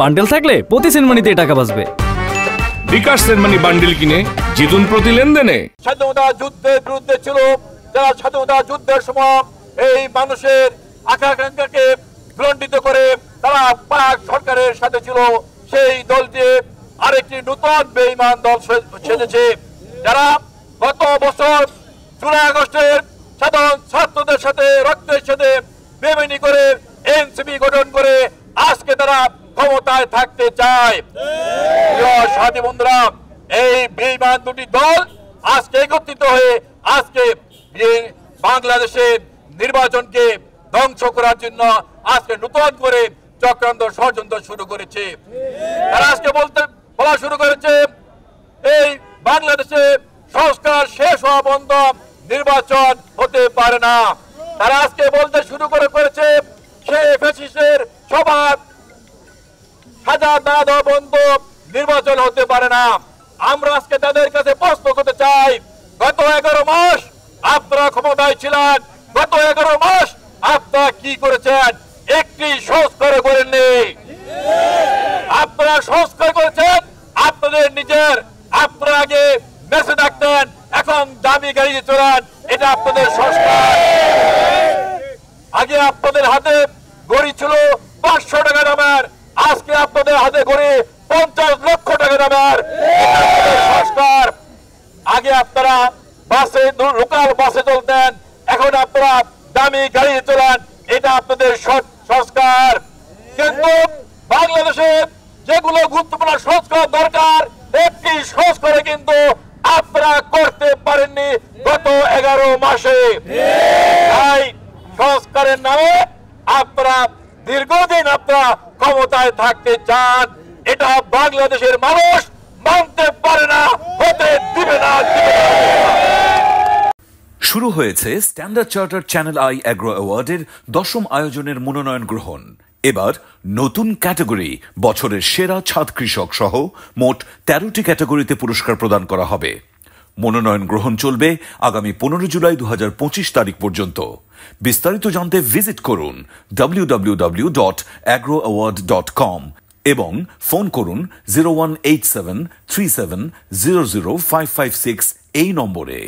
Bundle থাকলে প্রতি সেনমানিতে টাকা বাঁচবে। বিকাশ সেনমানি বান্ডেল কিনে জিতুন প্রতি লেনদেনে। স্বাধীনতা যুদ্ধের বিরুদ্ধে ছিল যারা স্বাধীনতা যুদ্ধের সময় এই মানুষের আকাঙ্ক্ষাকে বিলম্বিত করে তারা পাক সরকারের সাথে ছিল, সেই দলটি আরেকটি নতুন বেঈমান দল সেজেছে, যারা গত বছর জুলাই আগস্টের সাধারণ ছাত্রদের সাথে রক্তের সাথে বেইমানি করে এনসিপি গঠন করে আজকে তারা ক্ষমতায় থাকতে চায়। সাথী বন্ধুরা, এই বেঈমান দুটি দল আজকে একত্রিত হয়ে আজকে বাংলাদেশের নির্বাচনকে ধ্বংস করার জন্য আজকে নতুন করে চক্রান্ত ষড়যন্ত্র শুরু করেছে। তারা আজকে বলা শুরু করেছে এই বাংলাদেশে সংস্কার শেষ হওয়া বন্ধ, নির্বাচন হতে পারে না। তারা আজকে বলতে শুরু করেছে সেই ফ্যাসিস্টের সবার সাজা না দেওয়া বন্ধ, নির্বাচন হতে পারে না। আমরা আজকে তাদের কাছে প্রশ্ন করতে চাই, গত 11 মাস আপনারা ক্ষমতায় ছিলেন, গত 11 মাস আপনারা কি করেছেন? একটি সংস্কার করেননি। আপনারা সংস্কার করেছেন আপনাদের নিজের, আপনারা আগে বেঁচে থাকতেন, এখন দামি গাড়ি চড়ান, এটা আপনাদের সংস্কার। আগে আপনাদের হাতে গড়ি ছিল 500 টাকা দামের, আজকে আপনাদের হাতে গড়ি 50 লক্ষ টাকা দামের, এটা আপনাদের সংস্কার। আগে আপনারা বাসে লোকাল বাসে চলতেন, এখন আপনারা দামি গাড়ি চলান, এটা আপনাদের সংস্কার। কিন্তু বাংলাদেশে যেগুলো গুরুত্বপূর্ণ সংস্কার দরকার, একটি সংস্কারে কিন্তু আপনারা করতে পারেননি গত 11 মাসে। তাই সংস্কারের নামে আপনারা দীর্ঘদিন আপনারা ক্ষমতায় থাকতে চান, এটা বাংলাদেশের মানুষ মানতে পারে না, হতে দিবে না। শুরু হয়েছে standard charter channel I agro অ্যাওয়ার্ডের 10ম আয়োজনের মনোনয়ন গ্রহণ। এবার নতুন ক্যাটাগরি বছরের সেরা ছাদ কৃষক সহ মোট 13টি ক্যাটাগরিতে পুরস্কার প্রদান করা হবে। মনোনয়ন গ্রহণ চলবে আগামী 15 জুলাই 2025 তারিখ পর্যন্ত। বিস্তারিত জানতে ভিজিট করুন www.agroaward.com এবং ফোন করুন 018737000556 এই নম্বরে।